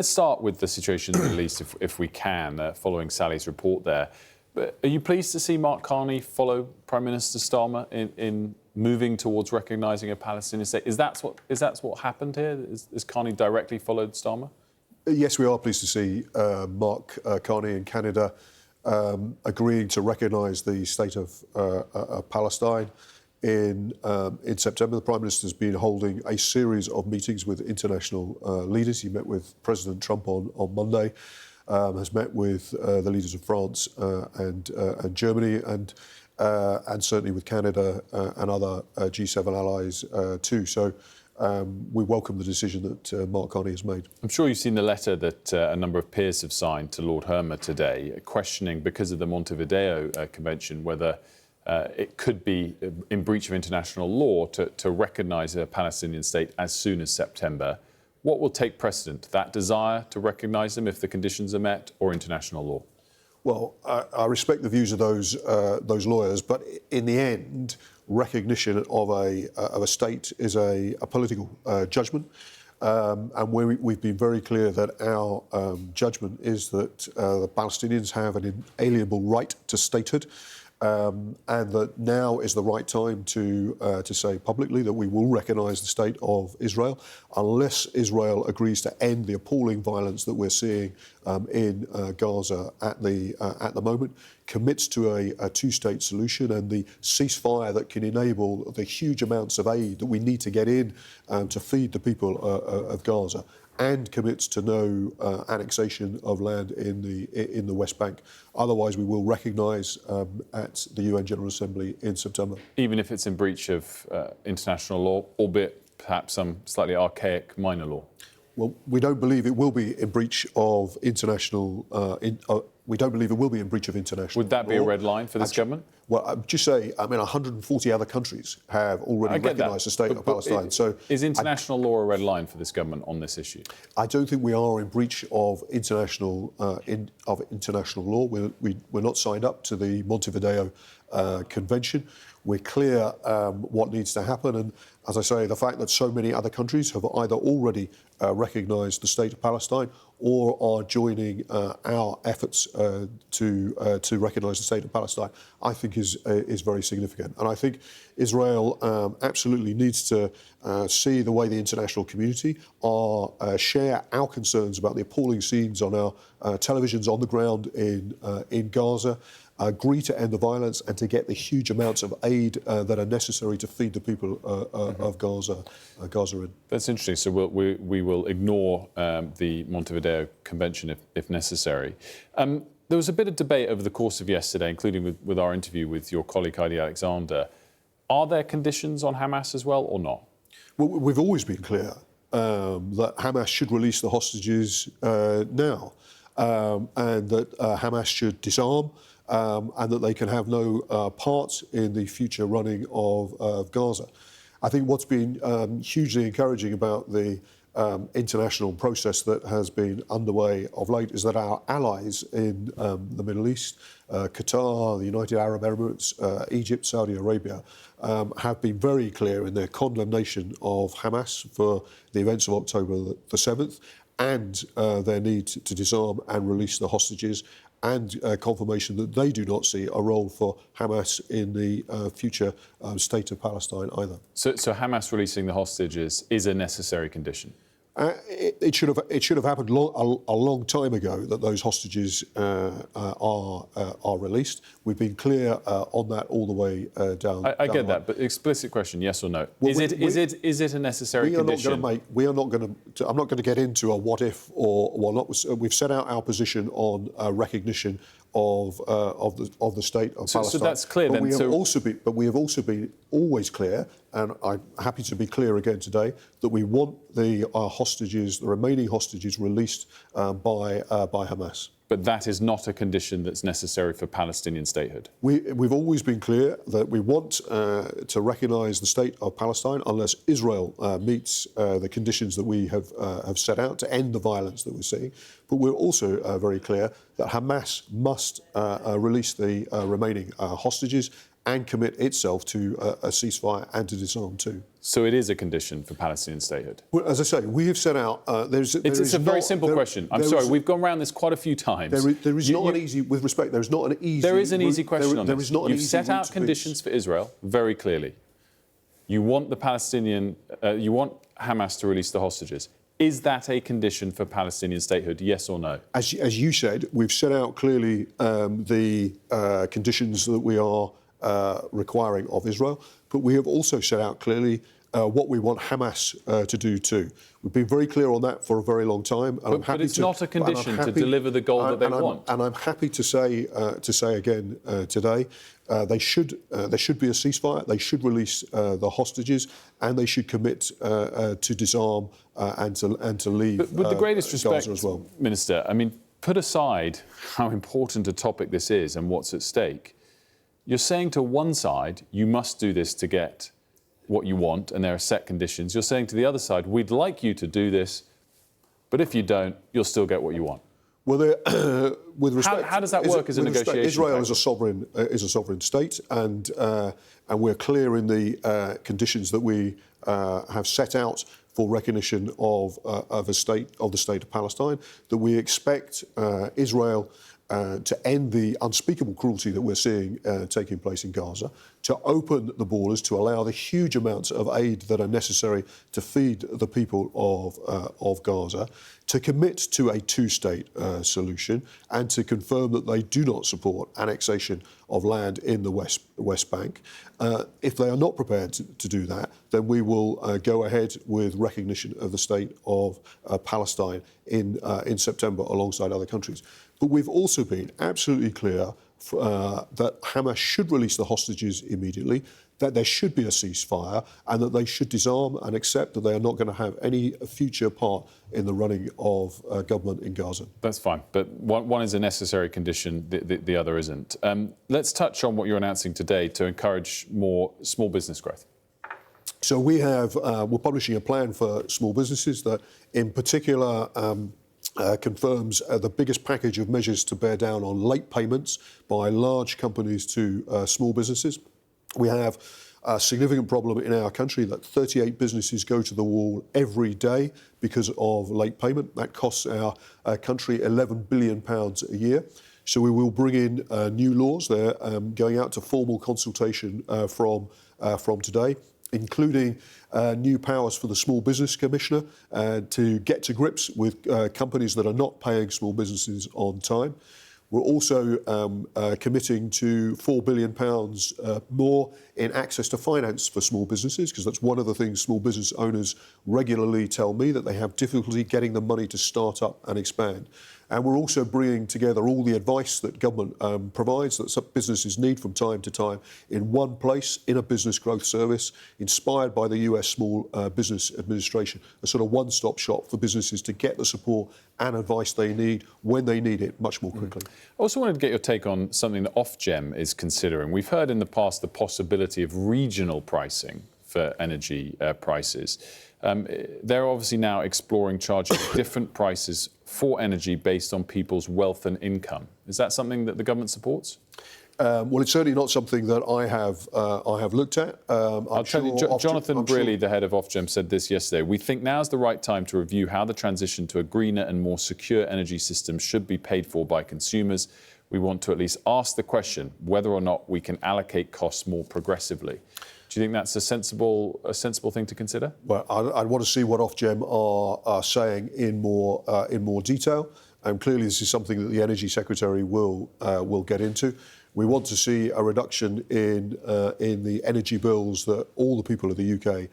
Let's start with the situation in the Middle East, if we can, following Sally's report there. But are you pleased to see Mark Carney follow Prime Minister Starmer in moving towards recognising a Palestinian state? Is that what happened here? Is Carney directly followed Starmer? Yes, we are pleased to see Mark Carney in Canada agreeing to recognise the state of Palestine. In September, the Prime Minister has been holding a series of meetings with international leaders. He met with President Trump on Monday, has met with the leaders of France and Germany, and certainly with Canada and other G7 allies too. So we welcome the decision that Mark Carney has made. I'm sure you've seen the letter that a number of peers have signed to Lord Hermer today, questioning, because of the Montevideo Convention, whether it could be in breach of international law to recognise a Palestinian state as soon as September. What will take precedent? That desire to recognise them if the conditions are met, or international law? Well, I respect the views of those lawyers, but in the end, recognition of a state is a political judgment. And we've been very clear that our judgment is that the Palestinians have an inalienable right to statehood. And that now is the right time to say publicly that we will recognise the state of Israel, unless Israel agrees to end the appalling violence that we're seeing in Gaza at the moment, commits to a two-state solution and the ceasefire that can enable the huge amounts of aid that we need to get in to feed the people of Gaza, and commits to no annexation of land in the West Bank. Otherwise, we will recognise at the UN General Assembly in September. Even if it's in breach of international law, albeit perhaps some slightly archaic minor law? Well, we don't believe it will be in breach of international. We don't believe it will be in breach of international law. Would that be a red line for this government? Well, I'd just say, 140 other countries have already recognised the state of Palestine. So, is international law a red line for this government on this issue? I don't think we are in breach of international law. We're not signed up to the Montevideo Convention. We're clear what needs to happen, and as I say, the fact that so many other countries have either already recognised the state of Palestine or are joining our efforts to recognise the state of Palestine, I think is very significant. And I think Israel absolutely needs to see the way the international community share our concerns about the appalling scenes on our televisions on the ground in Gaza, agree to end the violence and to get the huge amounts of aid that are necessary to feed the people of Gaza in. That's interesting. So we will ignore the Montevideo Convention if necessary. There was a bit of debate over the course of yesterday, including with our interview with your colleague Heidi Alexander. Are there conditions on Hamas as well, or not? Well, we've always been clear that Hamas should release the hostages now, and that Hamas should disarm, and that they can have no part in the future running of Gaza. I think what's been hugely encouraging about the international process that has been underway of late is that our allies in the Middle East, Qatar, the United Arab Emirates, Egypt, Saudi Arabia, have been very clear in their condemnation of Hamas for the events of October the 7th and their need to disarm and release the hostages, and confirmation that they do not see a role for Hamas in the future state of Palestine either. So Hamas releasing the hostages is a necessary condition? It should have happened a long time ago that those hostages are released. We've been clear on that all the way down. I get that, but explicit question: yes or no? Well, is it a necessary condition? I'm not going to get into a what if or what not. We've set out our position on recognition of the state of Palestine. So that's clear but then. We have also been always clear, and I'm happy to be clear again today, that we want the remaining hostages, released by Hamas. But that is not a condition that's necessary for Palestinian statehood. We've always been clear that we want to recognise the state of Palestine unless Israel meets the conditions that we have set out to end the violence that we're seeing. But we're also very clear that Hamas must release the remaining hostages and commit itself to a ceasefire and to disarm too. So it is a condition for Palestinian statehood? Well, as I say, we have set out... It's a very simple question. I'm sorry, we've gone around this quite a few times. There is not an easy... With respect, there is not an easy... There is an easy question on this. There is not an easy You've set out conditions for Israel very clearly. You want the Palestinian... you want Hamas to release the hostages. Is that a condition for Palestinian statehood, yes or no? As you said, we've set out clearly the conditions that we are requiring of Israel, but we have also set out clearly what we want Hamas to do too. We've been very clear on that for a very long time. And but it's not a condition to deliver the goal that they want. And I'm happy to say again today, there should be a ceasefire. They should release the hostages, and they should commit to disarm and to leave. But with the greatest respect, Gaza as well. Minister, I mean, put aside how important a topic this is and what's at stake. You're saying to one side, you must do this to get what you want, and there are set conditions. You're saying to the other side, we'd like you to do this, but if you don't, you'll still get what you want. Well, with respect, how does that work as a negotiation? Israel is a sovereign state, and we're clear in the conditions that we have set out for recognition of the state of Palestine, that we expect Israel to end the unspeakable cruelty that we're seeing taking place in Gaza, to open the borders, to allow the huge amounts of aid that are necessary to feed the people of Gaza, to commit to a two-state solution, and to confirm that they do not support annexation of land in the West Bank. If they are not prepared to do that, then we will go ahead with recognition of the state of Palestine in September alongside other countries. But we've also been absolutely clear that Hamas should release the hostages immediately, that there should be a ceasefire, and that they should disarm and accept that they are not going to have any future part in the running of government in Gaza. That's fine, but one is a necessary condition, the other isn't. Let's touch on what you're announcing today to encourage more small business growth. So we're publishing a plan for small businesses that, in particular, confirms the biggest package of measures to bear down on late payments by large companies to small businesses. We have a significant problem in our country that 38 businesses go to the wall every day because of late payment. That costs our country £11 billion a year. So we will bring in new laws. They're going out to formal consultation from today, including new powers for the Small Business Commissioner to get to grips with companies that are not paying small businesses on time. We're also committing to £4 billion more in access to finance for small businesses, because that's one of the things small business owners regularly tell me, that they have difficulty getting the money to start up and expand. And we're also bringing together all the advice that government provides, that some businesses need from time to time, in one place, in a business growth service, inspired by the US Small Business Administration, a sort of one-stop shop for businesses to get the support and advice they need when they need it much more quickly. I also wanted to get your take on something that Ofgem is considering. We've heard in the past the possibility of regional pricing for energy prices. They're obviously now exploring charging different prices for energy based on people's wealth and income. Is that something that the government supports? Well, it's certainly not something that I have looked at. I'll tell you, Jonathan Brearley, the head of Ofgem, said this yesterday. We think now's the right time to review how the transition to a greener and more secure energy system should be paid for by consumers. We want to at least ask the question whether or not we can allocate costs more progressively. Do you think that's a sensible thing to consider? Well, I'd want to see what Ofgem are saying in more detail. Clearly, this is something that the Energy Secretary will get into. We want to see a reduction in the energy bills that all the people of the UK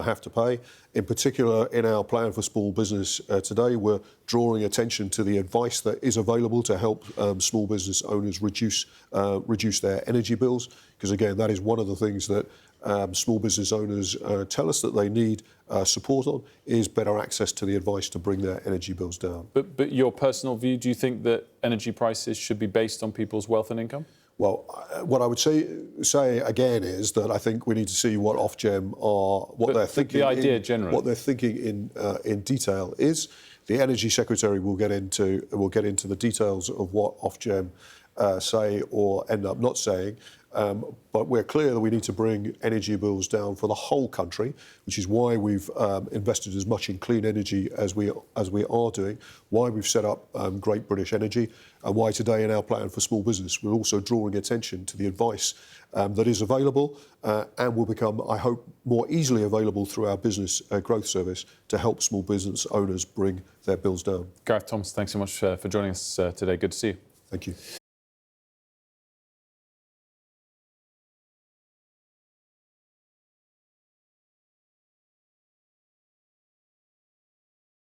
have to pay. In particular, in our plan for small business today, we're drawing attention to the advice that is available to help small business owners reduce their energy bills. Because again, that is one of the things that small business owners tell us that they need support on, is better access to the advice to bring their energy bills down. But your personal view, do you think that energy prices should be based on people's wealth and income? Well, what I would say again is that I think we need to see what Ofgem they're thinking. The idea generally, what they're thinking in detail is the Energy Secretary will get into the details of what Ofgem say or end up not saying. But we're clear that we need to bring energy bills down for the whole country, which is why we've invested as much in clean energy as we are doing, why we've set up Great British Energy, and why today in our plan for small business we're also drawing attention to the advice that is available and will become, I hope, more easily available through our business growth service to help small business owners bring their bills down. Gareth Thomas, thanks so much for joining us today. Good to see you. Thank you.